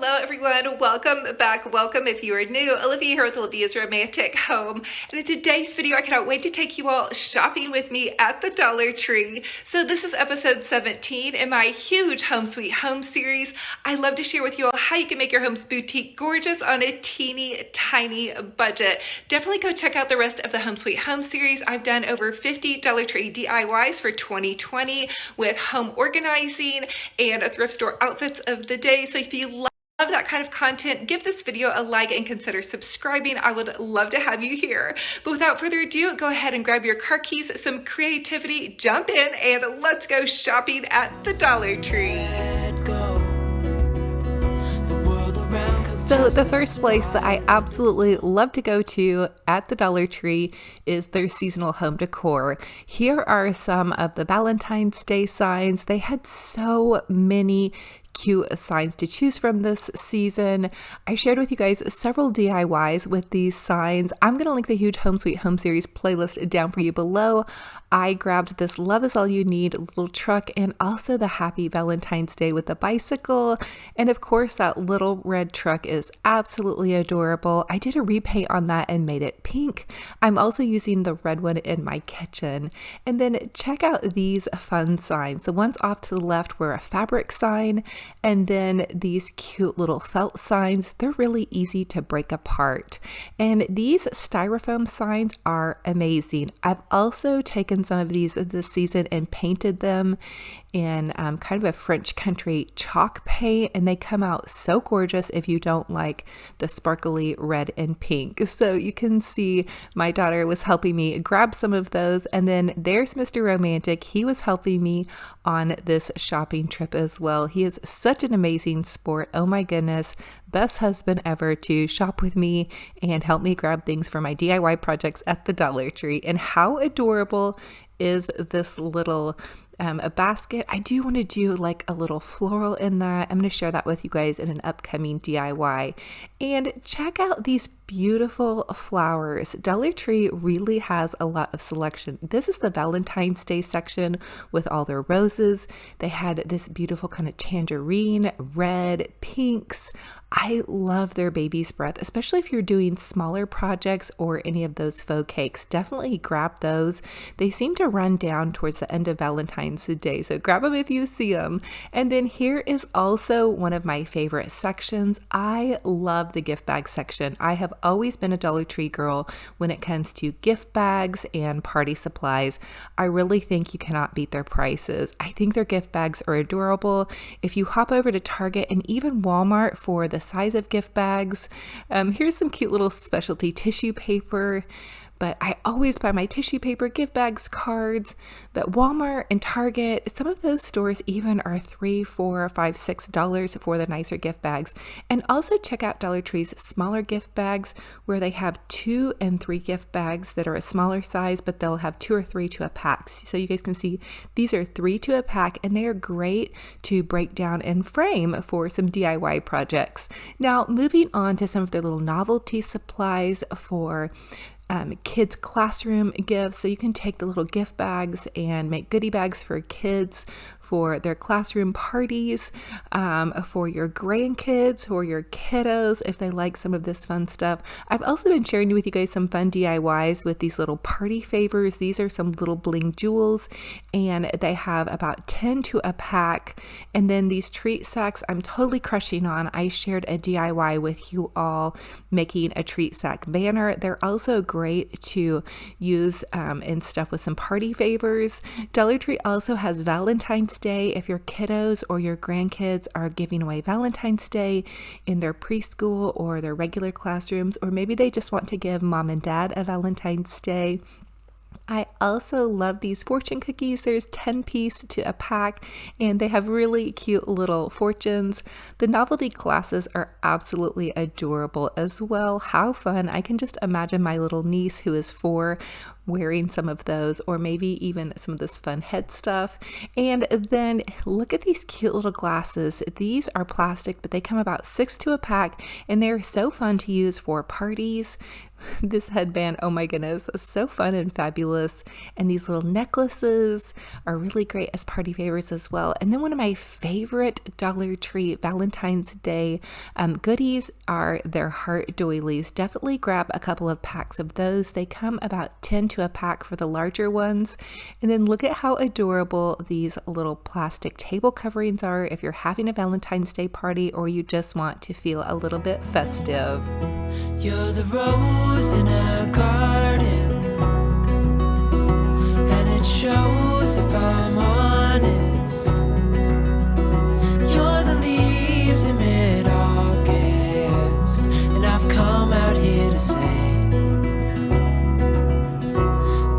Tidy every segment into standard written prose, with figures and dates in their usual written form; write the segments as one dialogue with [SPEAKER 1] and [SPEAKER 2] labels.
[SPEAKER 1] Hello everyone, welcome back, welcome if you are new. Olivia here with Olivia's Romantic Home, and in today's video I cannot wait to take you all shopping with me at the Dollar Tree. So this is episode 17 in my huge Home Sweet Home series. I love to share with you all how you can make your home's boutique gorgeous on a teeny tiny budget. Definitely go check out the rest of the Home Sweet Home series. I've done over 50 Dollar Tree DIYs for 2020 with home organizing and thrift store outfits of the day. So if you love that kind of content, give this video a like and consider subscribing. I would love to have you here. But without further ado, go ahead and grab your car keys, some creativity, jump in, and let's go shopping at the Dollar Tree. So the first place that I absolutely love to go to at the Dollar Tree is their seasonal home decor. Here are some of the Valentine's Day signs. They had so many cute signs to choose from this season. I shared with you guys several DIYs with these signs. I'm going to link the huge Home Sweet Home series playlist down for you below. I grabbed this Love Is All You Need little truck and also the Happy Valentine's Day with the bicycle. And of course, that little red truck is absolutely adorable. I did a repaint on that and made it pink. I'm also using the red one in my kitchen. And then check out these fun signs. The ones off to the left were a fabric sign, and then these cute little felt signs. They're really easy to break apart. And these styrofoam signs are amazing. I've also taken some of these this season and painted them in kind of a French country chalk paint, and they come out so gorgeous if you don't like the sparkly red and pink. So you can see my daughter was helping me grab some of those, and then there's Mr. Romantic. He was helping me on this shopping trip as well. He is such an amazing sport. Oh my goodness, best husband ever to shop with me and help me grab things for my DIY projects at the Dollar Tree. And how adorable is this little a basket. I do want to do like a little floral in that. I'm going to share that with you guys in an upcoming DIY. And check out these beautiful flowers. Dollar Tree really has a lot of selection. This is the Valentine's Day section with all their roses. They had this beautiful kind of tangerine, red, pinks. I love their baby's breath, especially if you're doing smaller projects or any of those faux cakes. Definitely grab those. They seem to run down towards the end of Valentine's Day, so grab them if you see them. And then here is also one of my favorite sections. I love the gift bag section. I have always been a Dollar Tree girl when it comes to gift bags and party supplies. I really think you cannot beat their prices. I think their gift bags are adorable. If you hop over to Target and even Walmart for the size of gift bags, here's some cute little specialty tissue paper. But I always buy my tissue paper, gift bags, cards. But Walmart and Target, some of those stores even are $3, $4, $5, $6 for the nicer gift bags. And also check out Dollar Tree's smaller gift bags, where they have 2 and 3 gift bags that are a smaller size, but they'll have 2 or 3 to a pack. So you guys can see these are 3 to a pack, and they are great to break down and frame for some DIY projects. Now, moving on to some of their little novelty supplies for kids' classroom gifts. So you can take the little gift bags and make goodie bags for kids for their classroom parties, for your grandkids or your kiddos if they like some of this fun stuff. I've also been sharing with you guys some fun DIYs with these little party favors. These are some little bling jewels, and they have about 10 to a pack. And then these treat sacks I'm totally crushing on. I shared a DIY with you all making a treat sack banner. They're also great to use in stuff with some party favors. Dollar Tree also has Valentine's Day if your kiddos or your grandkids are giving away Valentine's Day in their preschool or their regular classrooms, or maybe they just want to give mom and dad a Valentine's Day. I also love these fortune cookies. There's 10 piece to a pack, and they have really cute little fortunes. The novelty glasses are absolutely adorable as well. How fun. I can just imagine my little niece, who is 4, wearing some of those, or maybe even some of this fun head stuff. And then look at these cute little glasses. These are plastic, but they come about 6 to a pack, and they're so fun to use for parties. This headband, oh my goodness, so fun and fabulous. And these little necklaces are really great as party favors as well. And then one of my favorite Dollar Tree Valentine's Day goodies are their heart doilies. Definitely grab a couple of packs of those. They come about 10 to a pack for the larger ones. And then look at how adorable these little plastic table coverings are if you're having a Valentine's Day party or you just want to feel a little bit festive.
[SPEAKER 2] You're the rose in a garden, and it shows if I'm honest. You're the leaves in mid-August, and I've come out here to say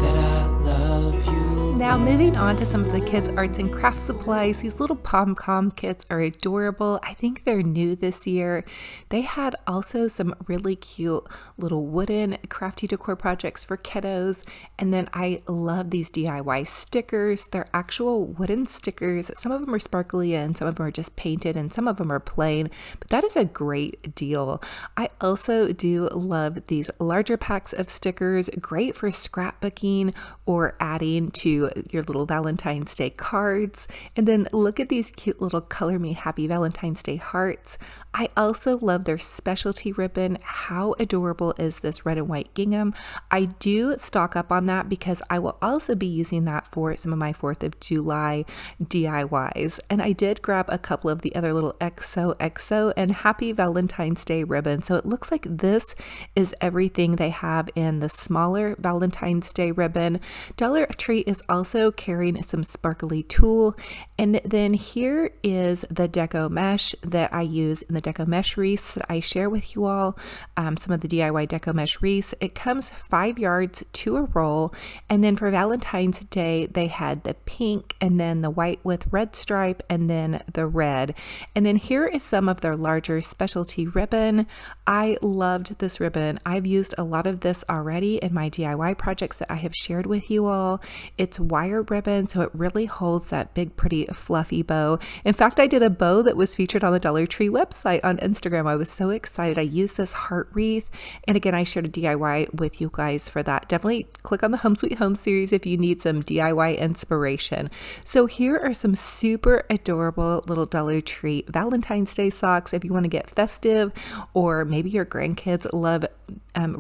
[SPEAKER 2] that I love you.
[SPEAKER 1] Now moving on to some of the kids' arts and crafts supplies. These little pom-pom kits are adorable. I think they're new this year. They had also some really cute little wooden crafty decor projects for kiddos. And then I love these DIY stickers. They're actual wooden stickers. Some of them are sparkly and some of them are just painted and some of them are plain, but that is a great deal. I also do love these larger packs of stickers, great for scrapbooking or adding to your little Valentine's Day cards. And then look at these cute little Color Me Happy Valentine's Day hearts. I also love their specialty ribbon. How adorable is this red and white gingham? I do stock up on that because I will also be using that for some of my 4th of July DIYs. And I did grab a couple of the other little XOXO and Happy Valentine's Day ribbon. So it looks like this is everything they have in the smaller Valentine's Day ribbon. Dollar Tree is also carrying some sparkly tulle. And then here is the deco mesh that I use in the deco mesh wreaths that I share with you all. Some of the DIY deco mesh wreaths. It comes 5 yards to a roll. And then for Valentine's Day, they had the pink and then the white with red stripe and then the red. And then here is some of their larger specialty ribbon. I loved this ribbon. I've used a lot of this already in my DIY projects that I have shared with you all. It's wire ribbon, so it really holds that big, pretty, fluffy bow. In fact, I did a bow that was featured on the Dollar Tree website on Instagram. I was so excited. I used this heart wreath, and again, I shared a DIY with you guys for that. Definitely click on the Home Sweet Home series if you need some DIY inspiration. So here are some super adorable little Dollar Tree Valentine's Day socks if you want to get festive, or maybe your grandkids love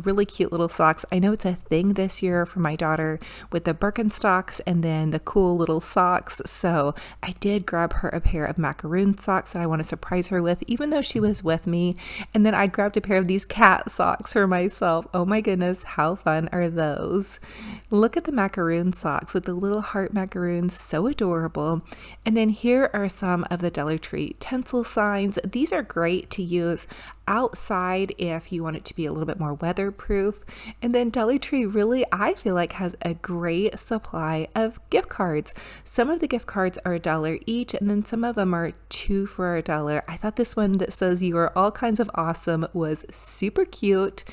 [SPEAKER 1] really cute little socks. I know it's a thing this year for my daughter with the Birkenstocks and then the cool little socks. So I did grab her a pair of macaroon socks that I want to surprise her with, even though she was with me. And then I grabbed a pair of these cat socks for myself. Oh my goodness, how fun are those? Look at the macaroon socks with the little heart macaroons, so adorable. And then here are some of the Dollar Tree tinsel signs. These are great to use outside if you want it to be a little bit more weatherproof. And then Dollar Tree really, I feel like, has a great supply of gift cards. Some of the gift cards are $1 each, and then some of them are 2 for $1. I thought this one that says "You are all kinds of awesome" was super cute.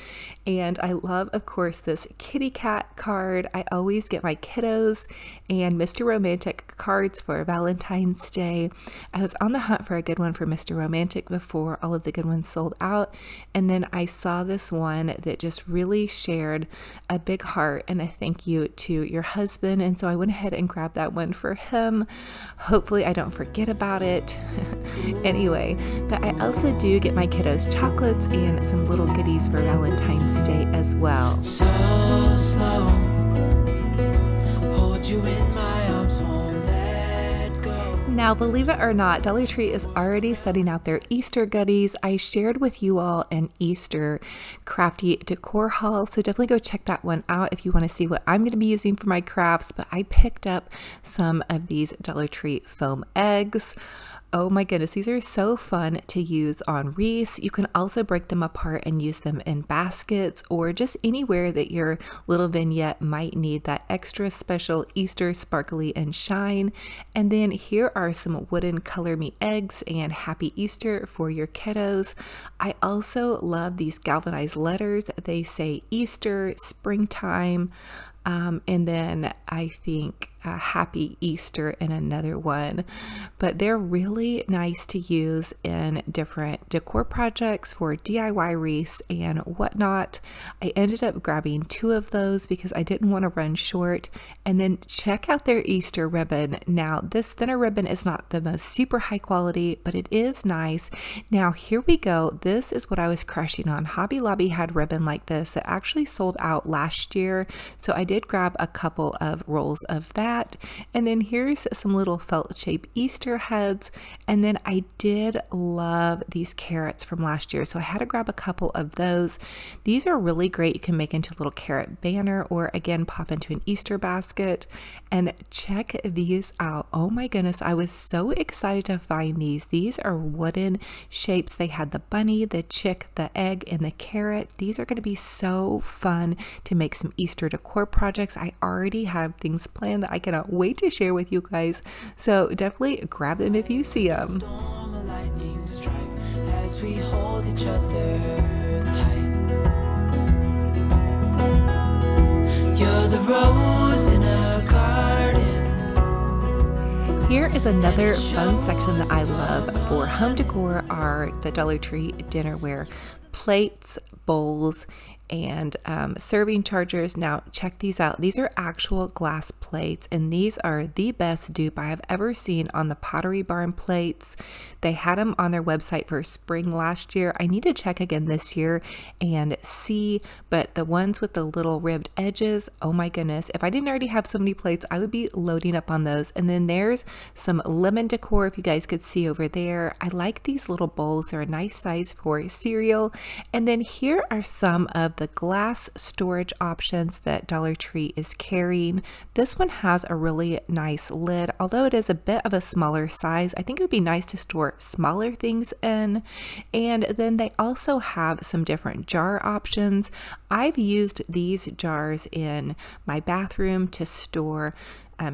[SPEAKER 1] And I love, of course, this kitty cat card. I always get my kiddos and Mr. Romantic cards for Valentine's Day. I was on the hunt for a good one for Mr. Romantic before all of the good ones sold out. And then I saw this one that just really shared a big heart and a thank you to your husband. And so I went ahead and grabbed that one for him. Hopefully I don't forget about it. Anyway, but I also do get my kiddos chocolates and some little goodies for Valentine's Day as well.
[SPEAKER 2] So slow, hold you in my arms, won't let go.
[SPEAKER 1] Now, believe it or not, Dollar Tree is already setting out their Easter goodies. I shared with you all an Easter crafty decor haul, so definitely go check that one out if you want to see what I'm going to be using for my crafts. But I picked up some of these Dollar Tree foam eggs. Oh my goodness, these are so fun to use on wreaths. You can also break them apart and use them in baskets or just anywhere that your little vignette might need that extra special Easter sparkly and shine. And then here are some wooden Color Me eggs and Happy Easter for your kiddos. I also love these galvanized letters. They say Easter, springtime, And then I think Happy Easter in another one. But they're really nice to use in different decor projects for DIY wreaths and whatnot. I ended up grabbing 2 of those because I didn't want to run short. And then check out their Easter ribbon. Now, this thinner ribbon is not the most super high quality, but it is nice. Now, here we go. This is what I was crushing on. Hobby Lobby had ribbon like this that actually sold out last year. So I did grab a couple of rolls of that. And then here's some little felt shape Easter heads. And then I did love these carrots from last year. So I had to grab a couple of those. These are really great. You can make into a little carrot banner or again, pop into an Easter basket. And check these out. Oh my goodness. I was so excited to find these. These are wooden shapes. They had the bunny, the chick, the egg, and the carrot. These are going to be so fun to make some Easter decor projects. I already have things planned that I cannot wait to share with you guys. So definitely grab them if you see them.
[SPEAKER 2] Storm, a lightning strike as we hold each other tight. You're the rose in a garden.
[SPEAKER 1] Here is another fun section that I love for home decor are the Dollar Tree dinnerware plates, bowls, and serving chargers. Now check these out. These are actual glass plates, and these are the best dupe I have ever seen on the Pottery Barn plates. They had them on their website for spring last year. I need to check again this year and see, but the ones with the little ribbed edges, oh my goodness, if I didn't already have so many plates, I would be loading up on those. And then there's some lemon decor, if you guys could see over there. I like these little bowls. They're a nice size for cereal. And then here are some of the glass storage options that Dollar Tree is carrying. This one has a really nice lid, although it is a bit of a smaller size. I think it would be nice to store smaller things in. And then they also have some different jar options. I've used these jars in my bathroom to store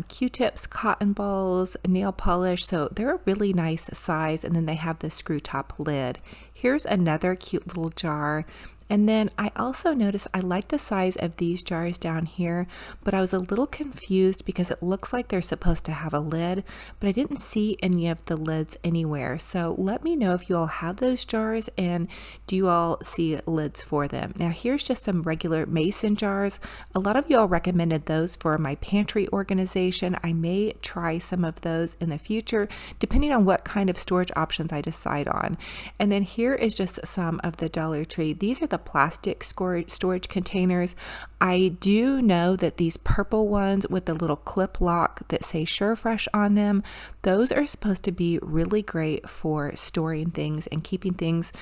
[SPEAKER 1] Q-tips, cotton balls, nail polish, so they're a really nice size. And then they have the screw top lid. Here's another cute little jar. And then I also noticed I like the size of these jars down here, but I was a little confused because it looks like they're supposed to have a lid, but I didn't see any of the lids anywhere. So let me know if you all have those jars and do you all see lids for them. Now here's just some regular mason jars. A lot of you all recommended those for my pantry organization. I may try some of those in the future, depending on what kind of storage options I decide on. And then here is just some of the Dollar Tree. These are the plastic storage containers. I do know that these purple ones with the little clip lock that say SureFresh on them, those are supposed to be really great for storing things and keeping things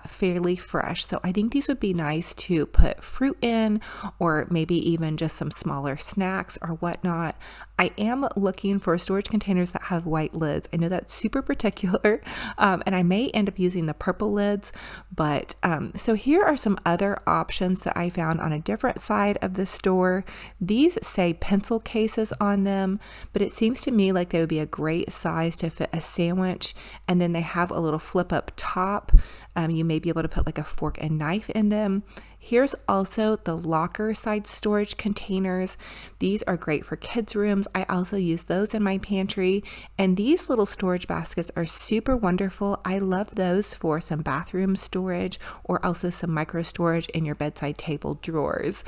[SPEAKER 1] fairly fresh. So I think these would be nice to put fruit in, or maybe even just some smaller snacks or whatnot. I am looking for storage containers that have white lids. I know that's super particular, and I may end up using the purple lids, but so here are some other options that I found on a different side of the store. These say pencil cases on them, but it seems to me like they would be a great size to fit a sandwich. And then they have a little flip up top. You may be able to put like a fork and knife in them. Here's also the locker side storage containers. These are great for kids' rooms. I also use those in my pantry. And these little storage baskets are super wonderful. I love those for some bathroom storage or also some micro storage in your bedside table drawers.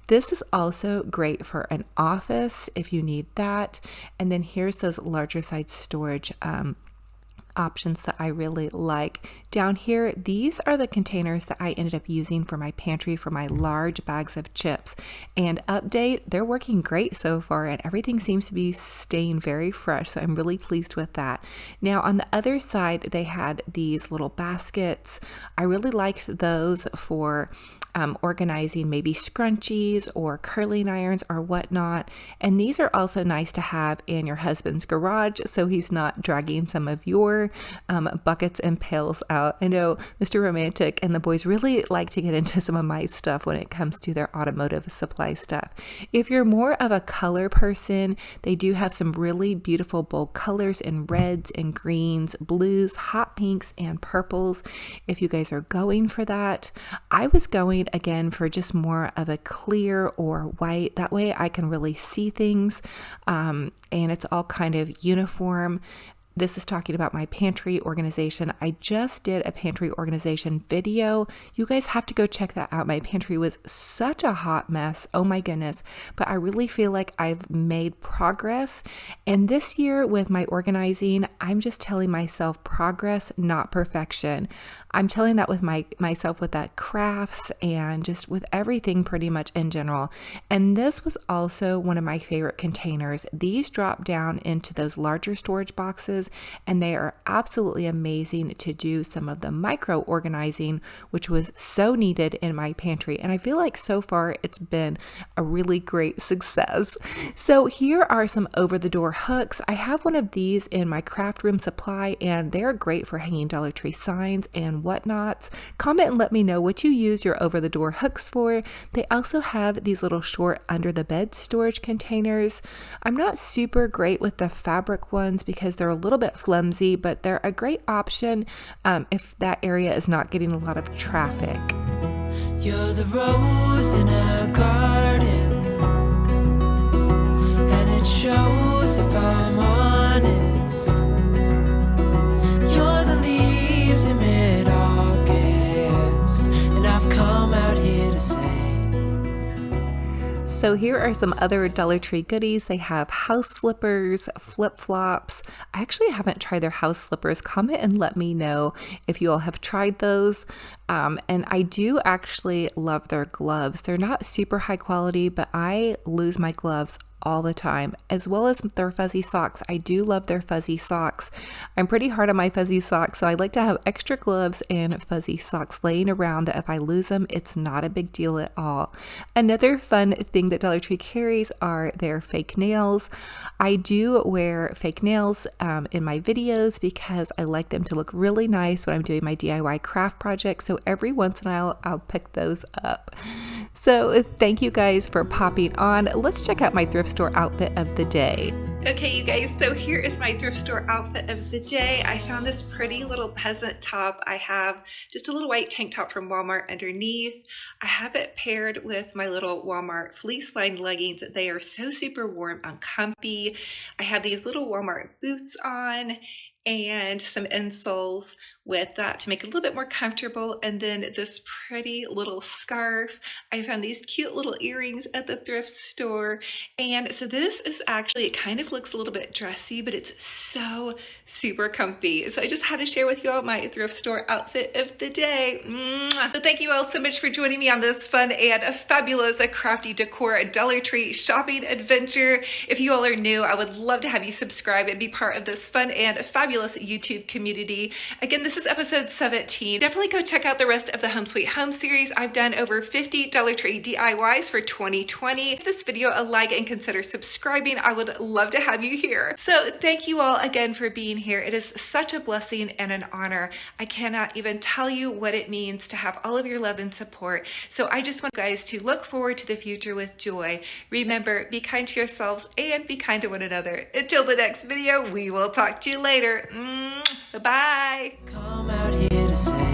[SPEAKER 1] This is also great for an office if you need that. And then here's those larger size storage options that I really like. Down here, these are the containers that I ended up using for my pantry for my large bags of chips. And update, they're working great so far and everything seems to be staying very fresh, so I'm really pleased with that. Now on the other side, they had these little baskets. I really liked those for organizing maybe scrunchies or curling irons or whatnot. And these are also nice to have in your husband's garage so he's not dragging some of your more buckets and pails out. I know Mr. Romantic and the boys really like to get into some of my stuff when it comes to their automotive supply stuff. If you're more of a color person, they do have some really beautiful bold colors in reds and greens, blues, hot pinks, and purples. If you guys are going for that, I was going again for just more of a clear or white. That way I can really see things, and it's all kind of uniform. This is talking about my pantry organization. I just did a pantry organization video. You guys have to go check that out. My pantry was such a hot mess. Oh my goodness. But I really feel like I've made progress. And this year with my organizing, I'm just telling myself progress, not perfection. I'm telling that with myself with that crafts and just with everything pretty much in general. And this was also one of my favorite containers. These drop down into those larger storage boxes, and they are absolutely amazing to do some of the micro organizing, which was so needed in my pantry. And I feel like so far it's been a really great success. So here are some over-the-door hooks. I have one of these in my craft room supply, and they're great for hanging Dollar Tree signs and whatnots. Comment and let me know what you use your over-the-door hooks for. They also have these little short under-the-bed storage containers. I'm not super great with the fabric ones because they're a little bit flimsy, but they're a great option if that area is not getting a lot of traffic.
[SPEAKER 2] You're the rose in a garden, and it shows if I'm honest. You're the leaves in mid-August, and I've come out here to say.
[SPEAKER 1] So here are some other Dollar Tree goodies. They have house slippers, flip-flops. I actually haven't tried their house slippers. Comment and let me know if you all have tried those. And I do actually love their gloves. They're not super high quality, but I lose my gloves all the time, as well as their fuzzy socks. I do love their fuzzy socks. I'm pretty hard on my fuzzy socks, so I like to have extra gloves and fuzzy socks laying around that if I lose them, it's not a big deal at all. Another fun thing that Dollar Tree carries are their fake nails. I do wear fake nails in my videos because I like them to look really nice when I'm doing my DIY craft projects, so every once in a while I'll pick those up. So thank you guys for popping on. Let's check out my thrift store outfit of the day. Okay, you guys, so here is my thrift store outfit of the day. I found this pretty little peasant top. I have just a little white tank top from Walmart underneath. I have it paired with my little Walmart fleece lined leggings. They are so super warm and comfy. I have these little Walmart boots on and some insoles with that to make it a little bit more comfortable, and then this pretty little scarf. I found these cute little earrings at the thrift store, and so this is actually, it kind of looks a little bit dressy, but it's so super comfy. So I just had to share with you all my thrift store outfit of the day. So thank you all so much for joining me on this fun and fabulous crafty decor Dollar Tree shopping adventure. If you all are new, I would love to have you subscribe and be part of this fun and fabulous YouTube community. Again, this is episode 17. Definitely go check out the rest of the Home Sweet Home series. I've done over 50 Dollar Tree DIYs for 2020. Give this video a like and consider subscribing. I would love to have you here. So thank you all again for being here. It is such a blessing and an honor. I cannot even tell you what it means to have all of your love and support. So I just want you guys to look forward to the future with joy. Remember, be kind to yourselves and be kind to one another. Until the next video, we will talk to you later. Bye-bye.
[SPEAKER 2] Come out here to say